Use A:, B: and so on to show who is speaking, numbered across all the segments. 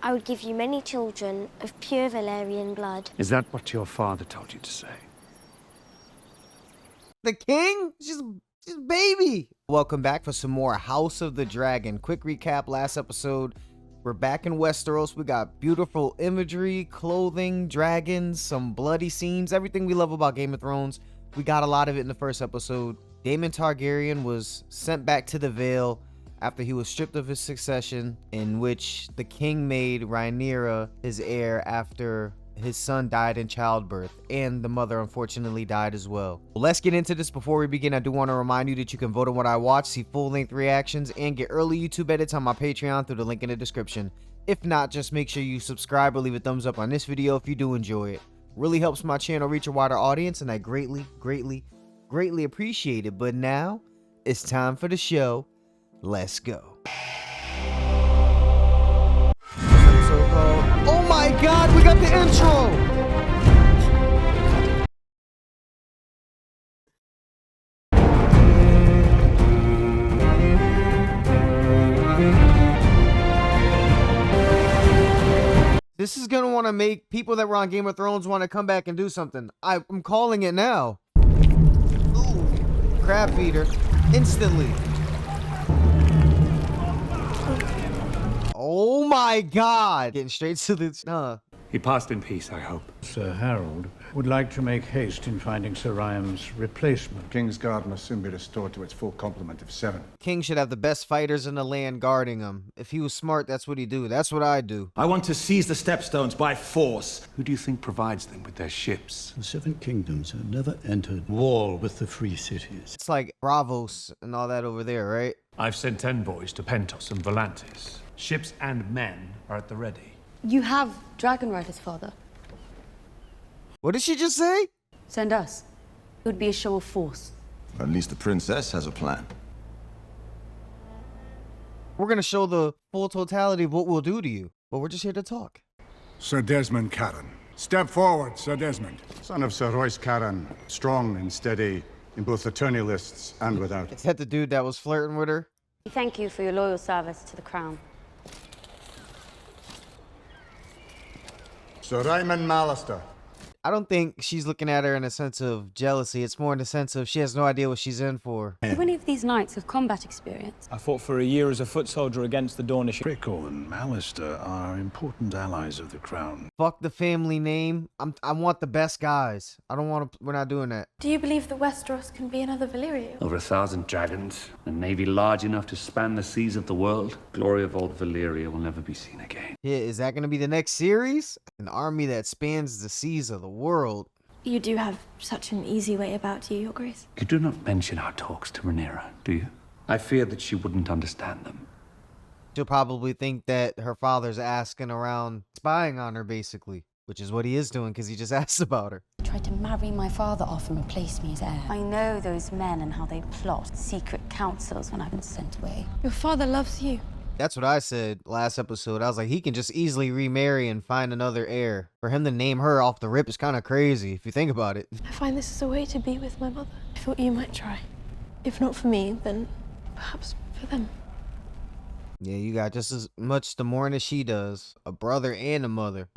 A: I would give you many children of pure Valyrian blood.
B: Is that what your father told you to say?
C: The king? She's baby. Welcome back for some more House of the Dragon. Quick recap, last episode. We're back in Westeros. We got beautiful imagery, clothing, dragons, some bloody scenes, everything we love about Game of Thrones. We got a lot of it in the first episode. Daemon Targaryen was sent back to the Vale after he was stripped of his succession, in which the king made Rhaenyra his heir after his son died in childbirth, and the mother unfortunately died as well. Let's get into this. Before we begin, I do want to remind you that you can vote on what I watch, see full-length reactions, and get early YouTube edits on my Patreon through the link in the description. If not, just make sure you subscribe or leave a thumbs up on this video if you do enjoy it. Really helps my channel reach a wider audience, and I greatly appreciate it. But now, it's time for the show. Let's go. Oh my god, we got the intro! This is gonna want to make people that were on Game of Thrones want to come back and do something. I'm calling it now. Ooh, crab feeder. Instantly. Oh my god! Getting straight to the...
B: He passed in peace, I hope.
D: Sir Harold would like to make haste in finding Sir Ryam's replacement.
E: Kingsguard must soon be restored to its full complement of 7.
C: King should have the best fighters in the land guarding him. If he was smart, that's what he'd do. That's what I'd do.
F: I want to seize the Stepstones by force.
B: Who do you think provides them with their ships?
D: The Seven Kingdoms have never entered war with the Free Cities.
C: It's like Bravos and all that over there, right?
B: I've sent envoys to Pentos and Volantis. Ships and men are at the ready.
G: You have dragon riders, father.
C: What did she just say?
G: Send us. It would be a show of force.
H: At least the princess has a plan.
C: We're gonna show the full totality of what we'll do to you, but we're just here to talk.
E: Sir Desmond Caron. Step forward, Sir Desmond. Son of Sir Royce Caron, strong and steady in both the tourney lists and without.
C: Is that the dude that was flirting with her?
G: Thank you for your loyal service to the crown.
E: Sir Raymond Mallister.
C: I don't think she's looking at her in a sense of jealousy. It's more in the sense of she has no idea what she's in for.
G: Do any of these knights have combat experience?
I: I fought for a year as a foot soldier against the Dornish.
D: Prickle and Mallister are important allies of the crown.
C: Fuck the family name. I want the best guys. I don't want to... We're not doing that.
A: Do you believe that Westeros can be another Valyria?
J: Over 1,000 dragons, a navy large enough to span the seas of the world. Glory of old Valyria will never be seen again.
C: Yeah, is that going to be the next series? An army that spans the seas of the world.
A: You do have such an easy way about you, Your Grace.
J: You do not mention our talks to Rhaenyra, do you? I fear that she wouldn't understand them.
C: She'll probably think that her father's asking around, spying on her, basically. Which is what he is doing, because he just asked about her.
K: Tried to marry my father off and replace me as heir.
G: I know those men and how they plot secret councils when I've been sent away.
A: Your father loves you.
C: That's what I said last episode. I was like, he can just easily remarry and find another heir. For him to name her off the rip is kind of crazy, if you think about it.
A: I find this is a way to be with my mother. I thought you might try. If not for me, then perhaps for them.
C: Yeah, you got just as much to mourn as she does. A brother and a mother.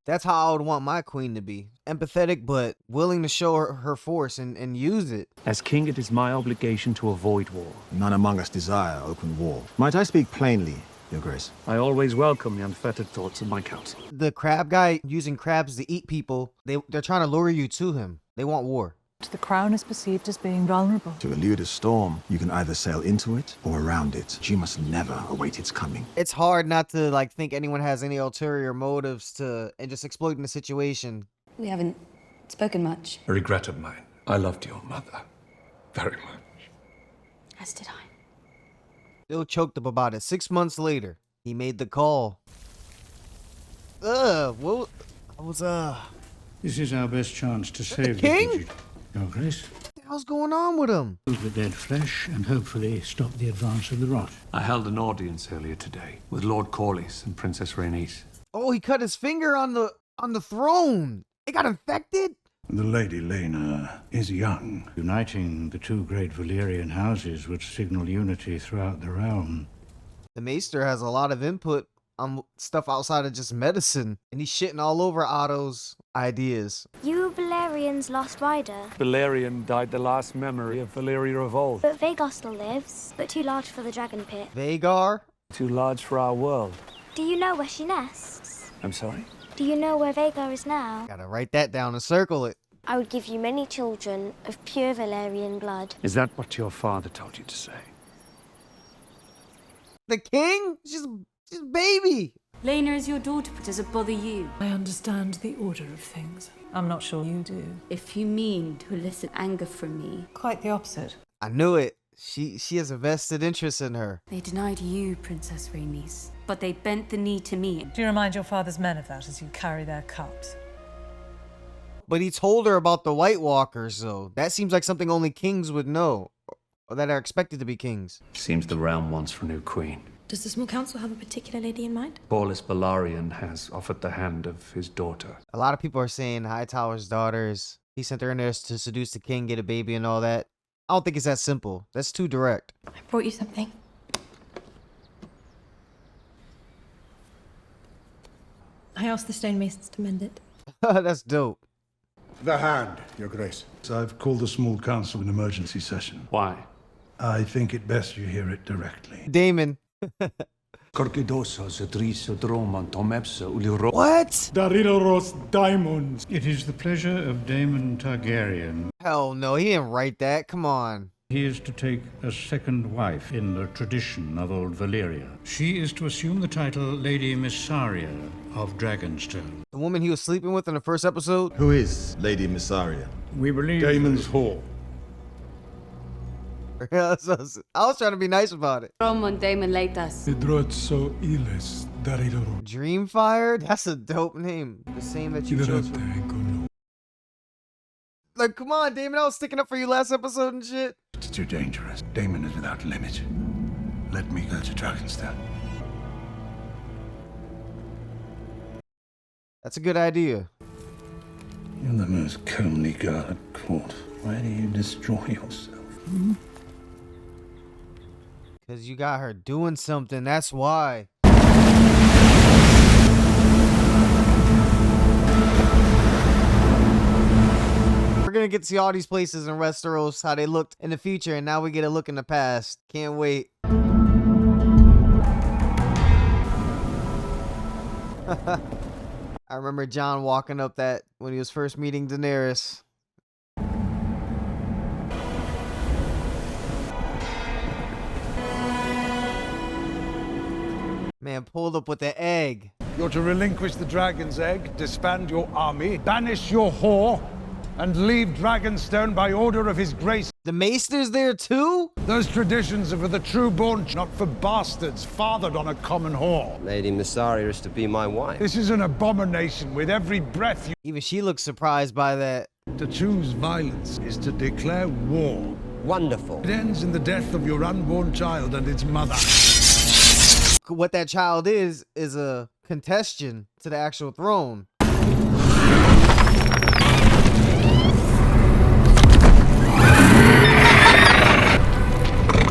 C: That's how I would want my queen to be. Empathetic, but willing to show her force and use it.
B: As king, it is my obligation to avoid war.
H: None among us desire open war. Might I speak plainly, Your Grace?
B: I always welcome the unfettered thoughts of my council.
C: The crab guy using crabs to eat people, they're trying to lure you to him. They want war.
L: The crown is perceived as being vulnerable.
H: To elude a storm, you can either sail into it or around it. You must never await its coming.
C: It's hard not to like think anyone has any ulterior motives and just exploiting the situation.
G: We haven't spoken much.
B: A regret of mine. I loved your mother very much.
G: As did I.
C: Still choked up about it. 6 months later, he made the call. What was
D: This is our best chance to save the
C: king?
D: Gidget. Your Grace.
C: What the hell's going on with him?
D: Move the dead flesh and hopefully stop the advance of the rot.
B: I held an audience earlier today with Lord Corlys and Princess Rhaenys.
C: Oh, he cut his finger on the throne. It got infected?
D: The Lady Lena is young. Uniting the two great Valyrian houses would signal unity throughout the realm.
C: The Maester has a lot of input on stuff outside of just medicine, and he's shitting all over Otto's ideas.
M: You were Valerian's last rider.
J: Valerian died the last memory of Valyria of old.
M: But Vhagar still lives, but too large for the dragon pit.
C: Vhagar?
J: Too large for our world.
M: Do you know where she nests?
J: I'm sorry?
M: Do you know where Vhagar is now?
C: Gotta write that down and circle it.
M: I would give you many children of pure Valerian blood.
J: Is that what your father told you to say?
C: The king? She's baby.
G: Lena is your daughter, but does it bother you?
L: I understand the order of things. I'm not sure you do.
G: If you mean to elicit anger from me.
L: Quite the opposite.
C: I knew it. She has a vested interest in her.
G: They denied you, Princess Rhaenys, but they bent the knee to me.
L: Do you remind your father's men of that as you carry their cups?
C: But he told her about the White Walkers, though. That seems like something only kings would know, or that are expected to be kings.
J: Seems the realm wants for a new queen.
A: Does the small council have a particular lady in mind?
J: Paulus Balarian has offered the hand of his daughter.
C: A lot of people are saying Hightower's daughters. He sent her in there to seduce the king, get a baby, and all that. I don't think it's that simple. That's too direct.
A: I brought you something. I asked the stonemasons to mend it.
C: That's dope.
E: The hand, Your Grace.
D: So I've called the small council an emergency session.
J: Why?
D: I think it best you hear it directly.
C: Damon. What?
E: Daridaros diamonds.
D: It is the pleasure of Daemon Targaryen.
C: Hell no, he didn't write that. Come on.
D: He is to take a second wife in the tradition of old Valyria. She is to assume the title Lady Missaria of Dragonstone.
C: The woman he was sleeping with in the first episode?
H: Who is Lady Missaria?
D: We believe
E: Daemon's whore.
C: I was trying to be nice about it.
G: Romon Daemon Leitas.
E: Hidrotso iles Daridoro.
C: Dreamfire? That's a dope name. The same that you chose. Like, come on, Damon. I was sticking up for you last episode and shit.
D: it's too dangerous. Daemon is without limit. Let me go to Dragonstone.
C: That's a good idea.
D: You're the most comely girl at court. Why do you destroy yourself?
C: Because you got her doing something. That's why. We're going to get to see all these places in Westeros, how they looked in the future, and now we get a look in the past. Can't wait. I remember Jon walking up that when he was first meeting Daenerys. Man pulled up with the egg.
N: You're to relinquish the dragon's egg, disband your army, banish your whore, and leave Dragonstone by order of his grace.
C: The Maester's there too?
N: Those traditions are for the true-born, not for bastards fathered on a common whore.
O: Lady Missaria is to be my wife.
N: This is an abomination with every breath you...
C: Even she looks surprised by that.
N: To choose violence is to declare war.
O: Wonderful.
N: It ends in the death of your unborn child and its mother.
C: What that child is a contestant to the actual throne.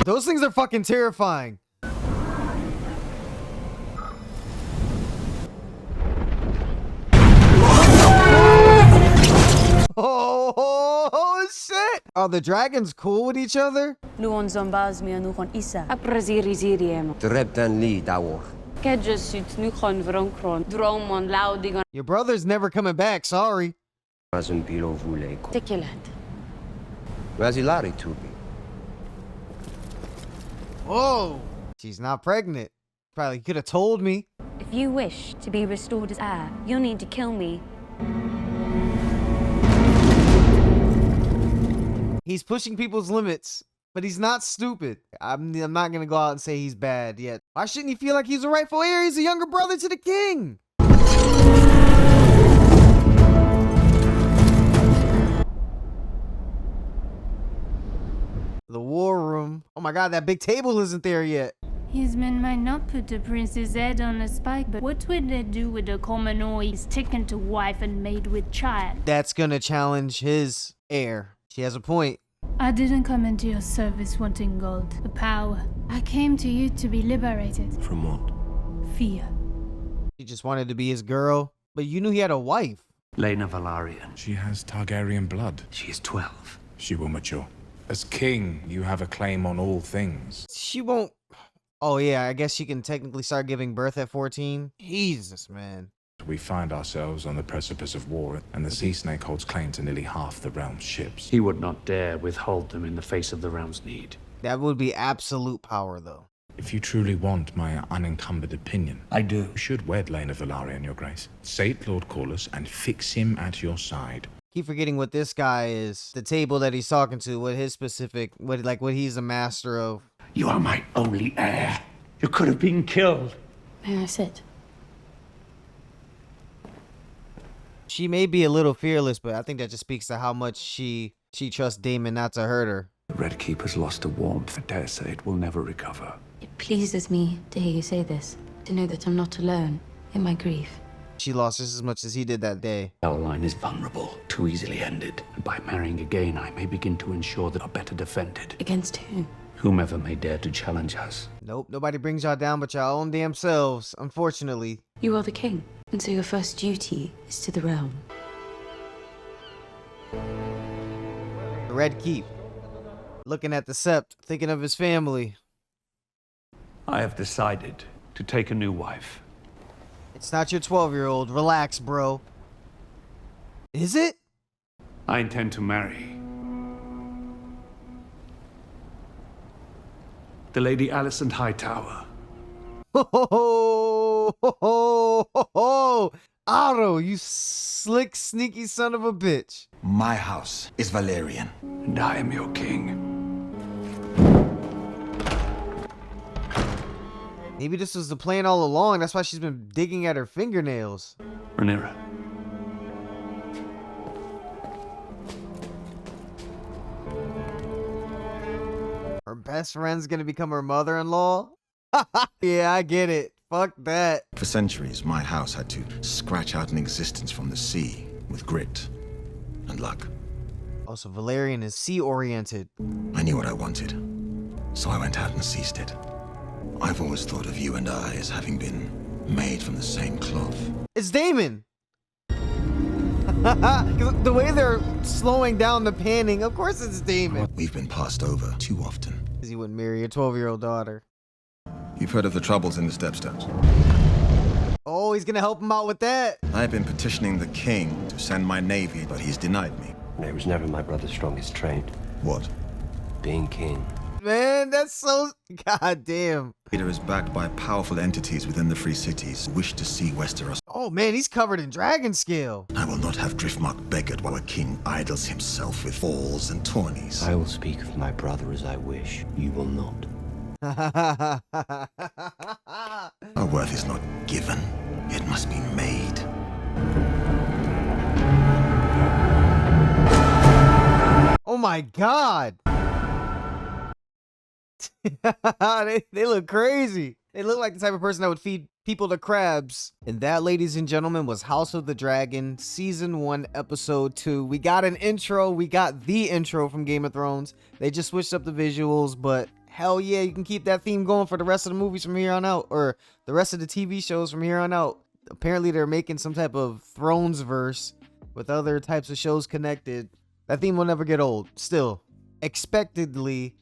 C: Those things are fucking terrifying. Oh shit! Are the dragons cool with each other?
G: Nuon zombaz mi anuchon isa.
O: Dreptan li dawor.
C: Your brother's never coming back, sorry.
O: Tekilat. Where's Ilari to be?
C: Whoa! She's not pregnant. Probably could have told me.
G: If you wish to be restored as heir, you'll need to kill me.
C: He's pushing people's limits, but he's not stupid. I'm not gonna go out and say he's bad yet. Why shouldn't he feel like he's a rightful heir? He's a younger brother to the king. The war room. Oh my god, that big table isn't there yet.
P: His men might not put the prince's head on a spike, but what would they do with a commoner he's taken to wife and made with child?
C: That's gonna challenge his heir. She has a point.
P: I didn't come into your service wanting gold, the power. I came to you to be liberated.
H: From what?
P: Fear.
C: She just wanted to be his girl, but you knew he had a wife.
J: Laena Velaryon.
Q: She has Targaryen blood.
J: She is 12.
Q: She will mature. As king, you have a claim on all things.
C: She won't. Oh yeah, I guess she can technically start giving birth at 14. Jesus, man.
Q: We find ourselves on the precipice of war, and the Sea Snake holds claim to nearly half the realm's ships.
J: He would not dare withhold them in the face of the realm's need.
C: That would be absolute power, though.
Q: If you truly want my unencumbered opinion,
J: I do.
Q: You should wed Laena Velaryon, your grace. Sate Lord Corlys and fix him at your side.
C: Keep forgetting what this guy is. The table that he's talking to, what his specific, what he's a master of.
J: You are my only heir. You could have been killed.
K: May I sit?
C: She may be a little fearless, but I think that just speaks to how much she trusts Daemon not to hurt her.
J: The Red Keeper's lost a warmth. I dare say it will never recover.
K: It pleases me to hear you say this, to know that I'm not alone in my grief.
C: She lost just as much as he did that day.
J: Our line is vulnerable, too easily ended. And by marrying again, I may begin to ensure that are better defended.
K: Against whom?
J: Whomever may dare to challenge us.
C: Nope, nobody brings y'all down but y'all own damn selves, unfortunately.
K: You are the king, and so your first duty is to the realm.
C: The Red Keep. Looking at the Sept, thinking of his family.
J: I have decided to take a new wife.
C: It's not your 12-year-old. Relax, bro. Is it?
J: I intend to marry the Lady Alicent Hightower.
C: Ho ho ho ho ho ho! Otto, you slick, sneaky son of a bitch.
H: My house is Valerian.
J: And I am your king.
C: Maybe this was the plan all along. That's why she's been digging at her fingernails.
J: Rhaenyra.
C: Her best friend's gonna become her mother-in-law? Yeah, I get it. Fuck that.
H: For centuries, my house had to scratch out an existence from the sea with grit and luck.
C: Also, Valerian is sea-oriented.
H: I knew what I wanted, so I went out and seized it. I've always thought of you and I as having been made from the same cloth.
C: It's Daemon! The way they're slowing down the panning, of course it's Daemon.
H: We've been passed over too often.
C: Because he wouldn't marry your 12-year-old daughter.
H: You've heard of the troubles in the Stepstones.
C: Oh, he's gonna help him out with that.
H: I've been petitioning the king to send my navy, but he's denied me.
O: It was never my brother's strongest trait.
H: What?
O: Being king.
C: Man, that's so... God damn.
H: Peter is backed by powerful entities within the Free Cities who wish to see Westeros.
C: Oh man, he's covered in dragon scale.
H: I will not have Driftmark beggared while a king idles himself with falls and tourneys.
O: I will speak of my brother as I wish. You will not.
H: Our worth is not given. It must be made.
C: Oh my god. they look crazy. They look like the type of person that would feed people to crabs. And that, ladies and gentlemen, was House of the Dragon Season 1 Episode 2. We got an intro. We got the intro from Game of Thrones. They just switched up the visuals, but hell yeah, you can keep that theme going for the rest of the movies from here on out, or the rest of the TV shows from here on out. Apparently they're making some type of Thrones verse with other types of shows connected. That theme will never get old. Still, expectedly,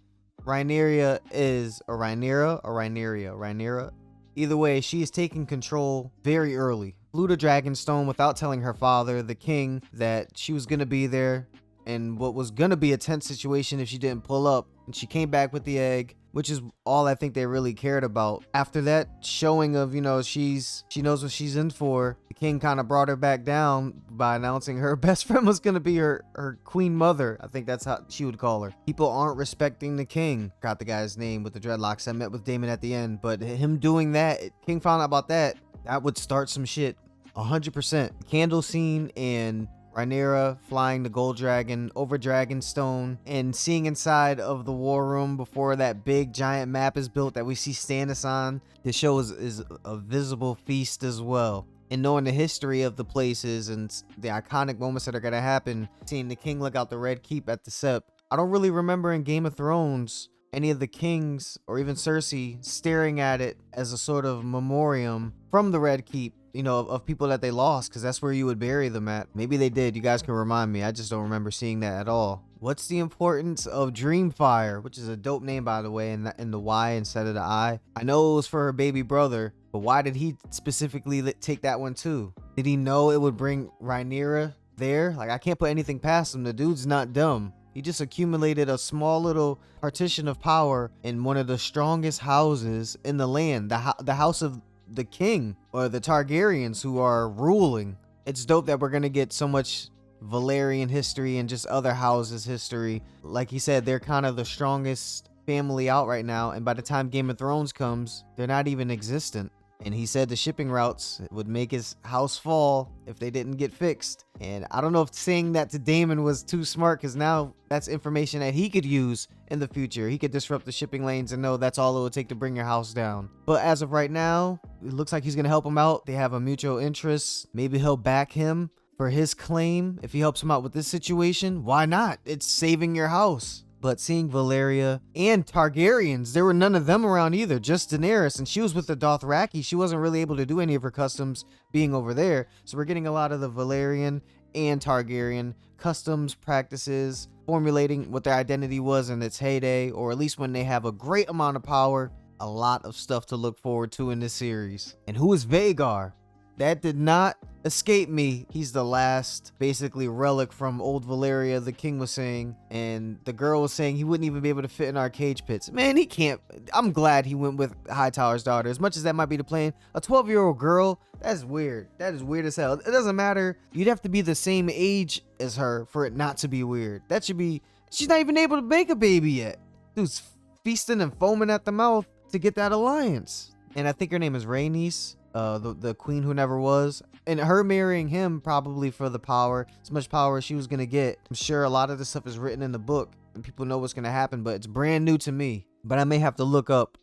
C: Rhaenyra is a Rhaenyra. Either way, she is taking control very early. Flew to Dragonstone without telling her father, the king, that she was gonna be there, and what was gonna be a tense situation if she didn't pull up. And she came back with the egg, which is all I think they really cared about. After that showing of, you know, she knows what she's in for, the king kind of brought her back down by announcing her best friend was going to be her queen mother. I think that's how she would call her. People aren't respecting the king. Got the guy's name with the dreadlocks. I met with Daemon at the end, but him doing that, king found out about that, that would start some shit. 100%. Candle scene and Rhaenyra flying the gold dragon over Dragonstone and seeing inside of the war room before that big giant map is built that we see Stannis on. This show is a visible feast as well. And knowing the history of the places and the iconic moments that are going to happen, seeing the king look out the Red Keep at the Sept. I don't really remember in Game of Thrones any of the kings or even Cersei staring at it as a sort of memoriam from the Red Keep, you know, of people that they lost, because that's where you would bury them at. Maybe they did. You guys can remind me. I just don't remember seeing that at all. What's the importance of Dreamfire, which is a dope name, by the way, in the Y instead of the I? I know it was for her baby brother, but why did he specifically take that one too? Did he know it would bring Rhaenyra there? Like, I can't put anything past him. The dude's not dumb. He just accumulated a small little partition of power in one of the strongest houses in the land, the house of the king, or the Targaryens who are ruling. It's dope that we're gonna get so much Valyrian history and just other houses history. Like he said, they're kind of the strongest family out right now, and by the time Game of Thrones comes, they're not even existent. And he said the shipping routes would make his house fall if they didn't get fixed. And I don't know if saying that to Daemon was too smart, because now that's information that he could use in the future. He could disrupt the shipping lanes and know that's all it would take to bring your house down. But as of right now, it looks like he's going to help him out. They have a mutual interest. Maybe he'll back him for his claim if he helps him out with this situation. Why not? It's saving your house. But seeing Valyria and Targaryens, there were none of them around either, just Daenerys, and she was with the Dothraki. She wasn't really able to do any of her customs being over there. So we're getting a lot of the Valyrian and Targaryen customs, practices, formulating what their identity was in its heyday, or at least when they have a great amount of power. A lot of stuff to look forward to in this series. And who is Vhagar? That did not escape me. He's the last basically relic from old Valyria, the king was saying, and the girl was saying he wouldn't even be able to fit in our cage pits. Man, he can't. I'm glad he went with Hightower's daughter, as much as that might be the plan. A 12-year-old girl, that's weird. That is weird as hell. It doesn't matter. You'd have to be the same age as her for it not to be weird. That should be. She's not even able to make a baby yet. Dude's feasting and foaming at the mouth to get that alliance. And I think her name is Rhaenys, the queen who never was, and her marrying him probably for the power, as much power as she was gonna get. I'm sure a lot of this stuff is written in the book and people know what's gonna happen, but it's brand new to me. But I may have to look up.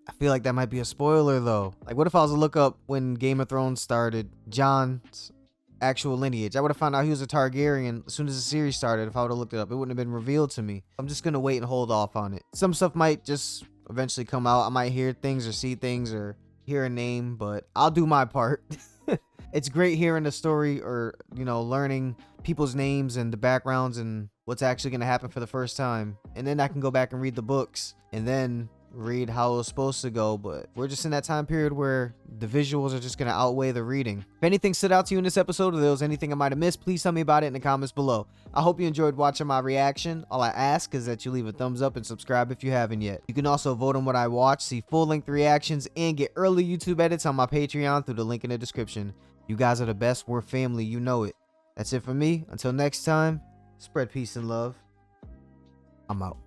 C: I feel like that might be a spoiler though. Like, what if I was to look up when Game of Thrones started, Jon's actual lineage? I would have found out he was a Targaryen as soon as the series started. If I would have looked it up, it wouldn't have been revealed to me. I'm just gonna wait and hold off on it. Some stuff might just eventually come out. I might hear things or see things or hear a name, but I'll do my part. It's great hearing the story, or, you know, learning people's names and the backgrounds and what's actually going to happen for the first time. And then I can go back and read the books and then read how it was supposed to go. But we're just in that time period where the visuals are just going to outweigh the reading. If anything stood out to you in this episode, or there was anything I might have missed, please tell me about it in the comments below. I hope you enjoyed watching my reaction. All I ask is that you leave a thumbs up and subscribe if you haven't yet. You can also vote on what I watch, see full-length reactions, and get early YouTube edits on my Patreon through the link in the description. You guys are the best. We're family. You know it. That's it for me. Until next time, spread peace and love. I'm out.